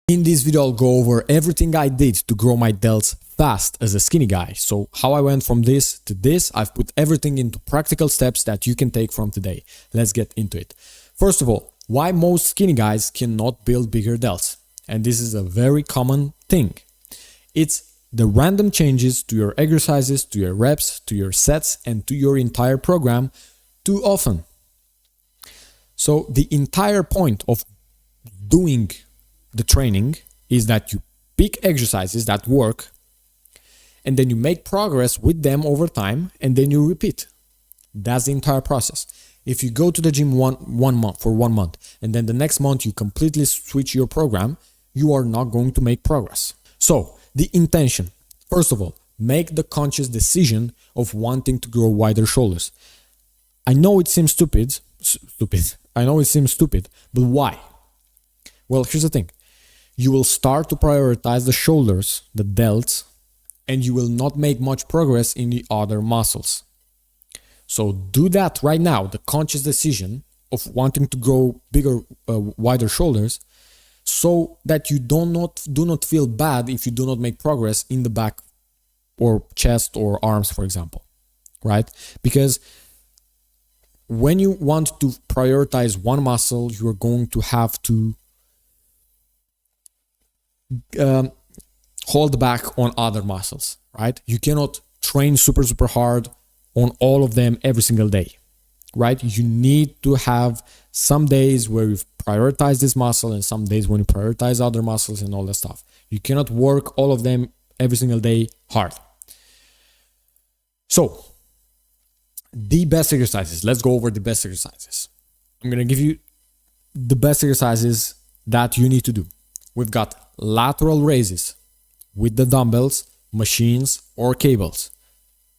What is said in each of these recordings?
In this video, I'll go over everything I did to grow my delts fast as a skinny guy. So how I went from this to this, I've put everything into practical steps that you can take from today. Let's get into it. First of all, why most skinny guys cannot build bigger delts. And this is a very common thing. It's the random changes to your exercises, to your reps, to your sets, and to your entire program too often. So the entire point of doing the training is that you pick exercises that work and then you make progress with them over time and then you repeat. That's the entire process. If you go to the gym one month and then the next month you completely switch your program, you are not going to make progress. So the intention, first of all, make the conscious decision of wanting to grow wider shoulders. I know it seems stupid. I know it seems stupid, but why? Well, here's the thing. You will start to prioritize the shoulders, the delts, and you will not make much progress in the other muscles. So do that right now, the conscious decision of wanting to grow bigger, wider shoulders, so that you do not feel bad if you do not make progress in the back or chest or arms, for example, right? Because when you want to prioritize one muscle, you are going to have to hold back on other muscles, right? You cannot train super hard on all of them every single day, right? You need to have some days where you prioritize this muscle and some days when you prioritize other muscles and all that stuff. You cannot work all of them every single day hard. So the best exercises, let's go over the best exercises. I'm going to give you the best exercises that you need to do. We've got lateral raises with the dumbbells, machines, or cables.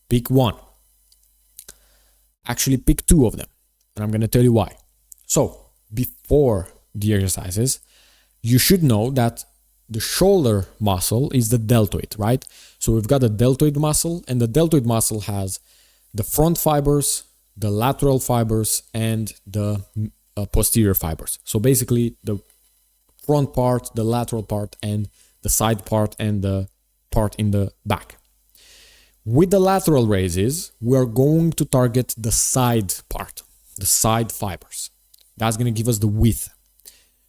Pick one. Actually, pick two of them, and I'm going to tell you why. So, before the exercises, you should know that the shoulder muscle is the deltoid, right? So we've got the deltoid muscle, and the deltoid muscle has the front fibers, the lateral fibers, and the posterior fibers. So basically, the front part, the lateral part, and the side part, and the part in the back. With the lateral raises, we are going to target the side part, the side fibers. That's going to give us the width.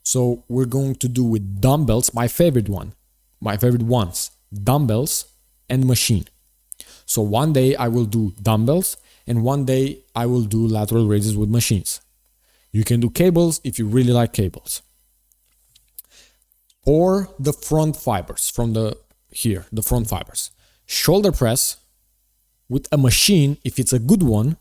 So we're going to do with dumbbells, my favorite ones, dumbbells and machine. So one day I will do dumbbells and one day I will do lateral raises with machines. You can do cables if you really like cables. Or the front fibers from the front fibers. Shoulder press with a machine if it's a good one,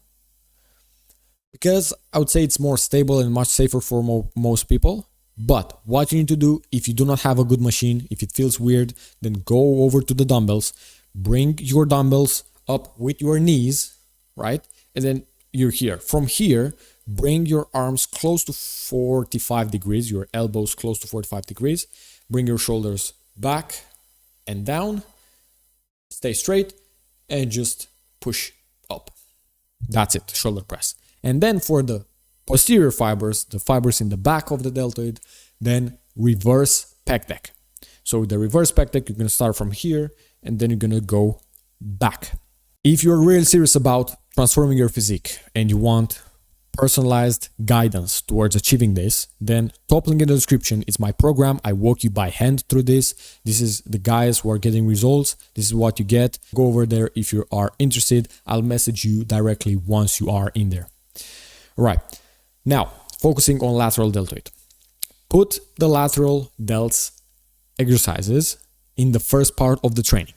because I would say it's more stable and much safer for most people. But what you need to do, if you do not have a good machine, if it feels weird, then go over to the dumbbells, bring your dumbbells up with your knees, right? And then you're here. From here, bring your arms close to 45 degrees, your elbows close to 45 degrees. Bring your shoulders back and down, stay straight, and just push up. That's it, shoulder press. And then for the posterior fibers, the fibers in the back of the deltoid, then reverse pec deck. So the reverse pec deck, you're going to start from here, and then you're going to go back. If you're really serious about transforming your physique and you want personalized guidance towards achieving this, then top link in the description is my program. I walk you by hand through this. This is the guys who are getting results. This is what you get. Go over there if you are interested. I'll message you directly once you are in there. All right. Now, focusing on lateral deltoid. Put the lateral delts exercises in the first part of the training.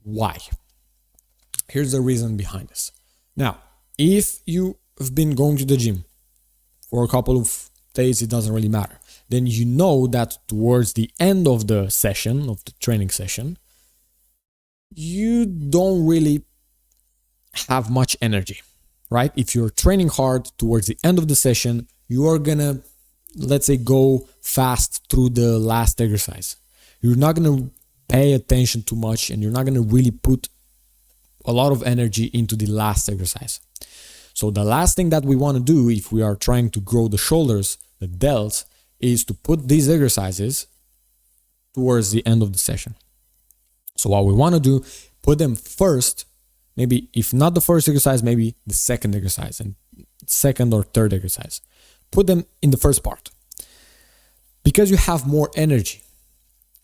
Why? Here's the reason behind this. Now, if you have been going to the gym for a couple of days, it doesn't really matter. Then you know that towards the end of the session, of the training session, you don't really have much energy, right? If you're training hard towards the end of the session, you are gonna, let's say, go fast through the last exercise. You're not gonna pay attention too much and you're not gonna really put a lot of energy into the last exercise. So the last thing that we want to do if we are trying to grow the shoulders, the delts, is to put these exercises towards the end of the session. So what we want to do, put them first, maybe if not the first exercise, maybe the second exercise and second or third exercise. Put them in the first part because you have more energy.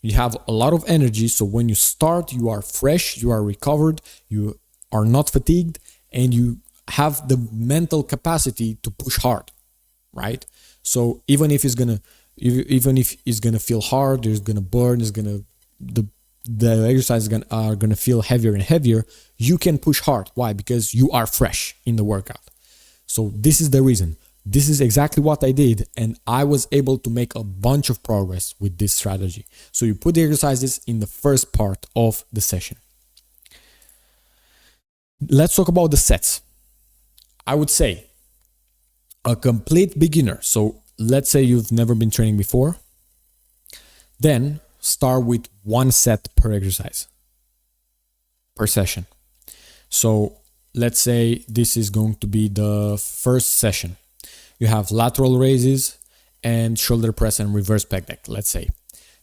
You have a lot of energy. So when you start, you are fresh, you are recovered, you are not fatigued, and you have the mental capacity to push hard, right? So even if it's gonna feel hard, it's gonna burn, the exercises are gonna feel heavier and heavier, you can push hard. Why? Because you are fresh in the workout. So this is the reason. This is exactly what I did, and I was able to make a bunch of progress with this strategy. So you put the exercises in the first part of the session. Let's talk about the sets. I would say a complete beginner. So let's say you've never been training before. Then start with 1 set per exercise, per session. So let's say this is going to be the first session. You have lateral raises and shoulder press and reverse pec deck, let's say.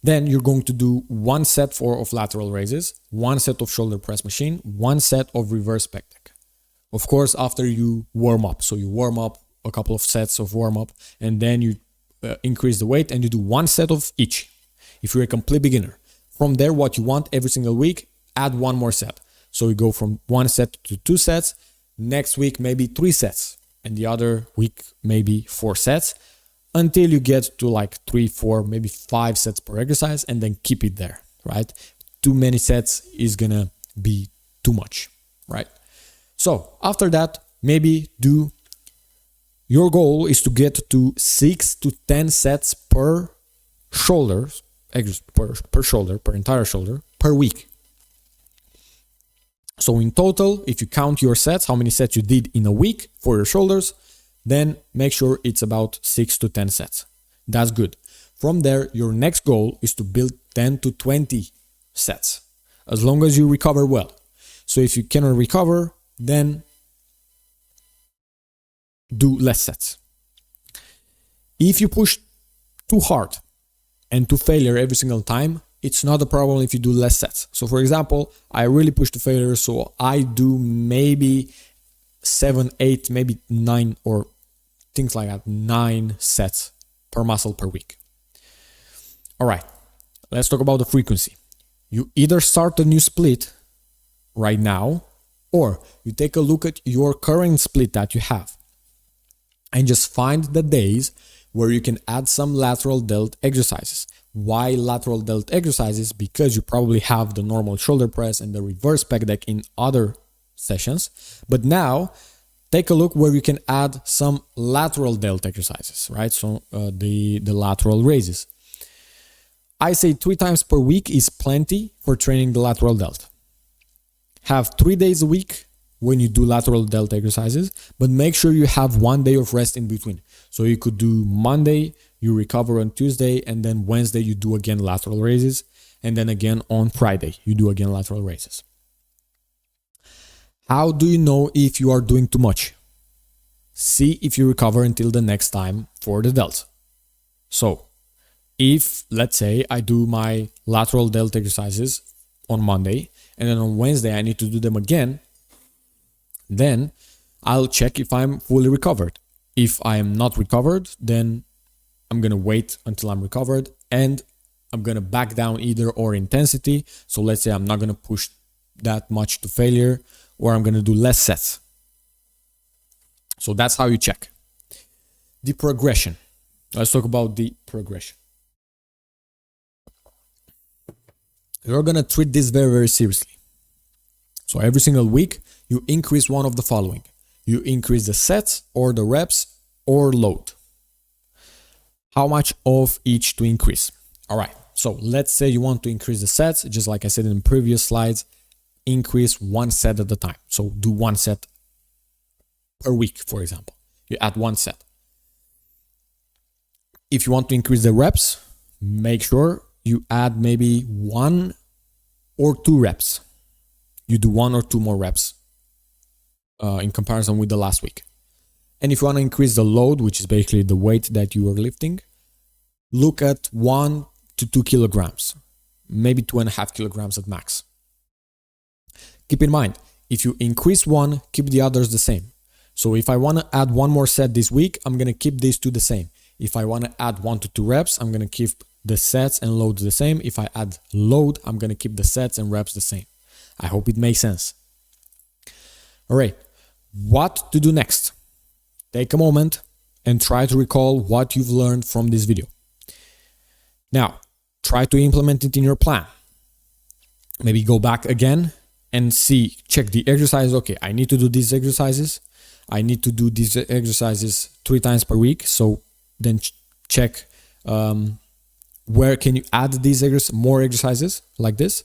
Then you're going to do 1 set of lateral raises, 1 set of shoulder press machine, 1 set of reverse pec deck. Of course, after you warm up. So you warm up, a couple of sets of warm up, and then you increase the weight and you do 1 set of each. If you're a complete beginner. From there, what you want every single week, add 1 more set. So you go from 1 set to 2 sets, next week maybe 3 sets. And the other week, maybe 4 sets, until you get to like 3, 4, maybe 5 sets per exercise, and then keep it there, right? Too many sets is gonna be too much, right? So after that, maybe your goal is to get to 6 to 10 sets per shoulder, per entire shoulder, per week. So in total, if you count your sets, how many sets you did in a week for your shoulders, then make sure it's about 6 to 10 sets. That's good. From there, your next goal is to build 10 to 20 sets, as long as you recover well. So if you cannot recover, then do less sets. If you push too hard and to failure every single time, it's not a problem if you do less sets. So for example, I really push to failure, so I do maybe 7, 8, maybe 9 or things like that, 9 sets per muscle per week. All right, let's talk about the frequency. You either start a new split right now, or you take a look at your current split that you have and just find the days where you can add some lateral delt exercises. Why lateral delt exercises? Because you probably have the normal shoulder press and the reverse pec deck in other sessions. But now take a look where you can add some lateral delt exercises, right? So the lateral raises. I say 3 times per week is plenty for training the lateral delt. Have 3 days a week when you do lateral delt exercises, but make sure you have 1 day of rest in between. So you could do Monday, you recover on Tuesday, and then Wednesday you do again lateral raises, and then again on Friday you do again lateral raises. How do you know if you are doing too much? See if you recover until the next time for the delts. So if, let's say, I do my lateral delt exercises on Monday, and then on Wednesday I need to do them again, then I'll check if I'm fully recovered. If I am not recovered, then I'm gonna wait until I'm recovered, and I'm gonna back down either or intensity. So let's say I'm not gonna push that much to failure, or I'm gonna do less sets. So that's how you check. The progression. Let's talk about the progression. You're gonna treat this very, very seriously. So every single week, you increase one of the following. You increase the sets or the reps or load. How much of each to increase? All right, so let's say you want to increase the sets, just like I said in previous slides, increase 1 set at a time. So do 1 set per week, for example. You add 1 set. If you want to increase the reps, make sure you add maybe 1 or 2 reps. You do 1 or 2 more reps in comparison with the last week. And if you want to increase the load, which is basically the weight that you are lifting, look at 1 to 2 kilograms, maybe 2.5 kilograms at max. Keep in mind, if you increase one, keep the others the same. So if I want to add one more set this week, I'm going to keep these two the same. If I want to add 1 to 2 reps, I'm going to keep the sets and loads the same. If I add load, I'm going to keep the sets and reps the same. I hope it makes sense. All right, what to do next? Take a moment and try to recall what you've learned from this video. Now, try to implement it in your plan. Maybe go back again and see, check the exercise. Okay, I need to do these exercises. I need to do these exercises 3 times per week. So then check where can you add these more exercises like this,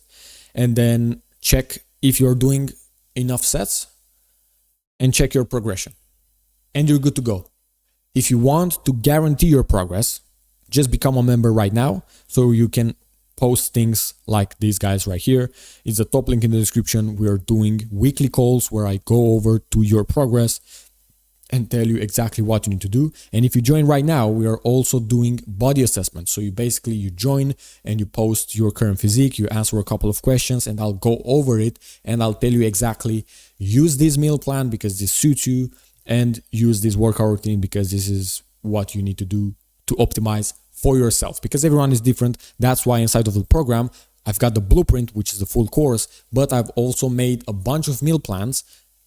and then check if you're doing enough sets and check your progression, and you're good to go. If you want to guarantee your progress, just become a member right now so you can post things like these guys right here. It's the top link in the description. We are doing weekly calls where I go over to your progress and tell you exactly what you need to do. And if you join right now, we are also doing body assessment. So you join and you post your current physique, you answer a couple of questions, and I'll go over it and I'll tell you exactly, use this meal plan because this suits you, and use this workout routine because this is what you need to do to optimize for yourself, because everyone is different. That's why inside of the program, I've got the blueprint, which is the full course, but I've also made a bunch of meal plans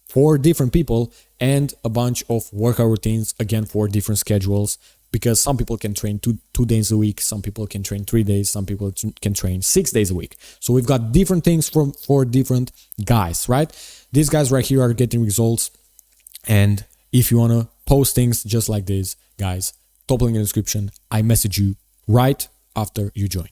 for different people and a bunch of workout routines, again, for different schedules, because some people can train two days a week, some people can train 3 days, some people can train 6 days a week. So we've got different things for different guys, right? These guys right here are getting results. And if you want to post things just like this, guys, top link in the description, I message you right after you join.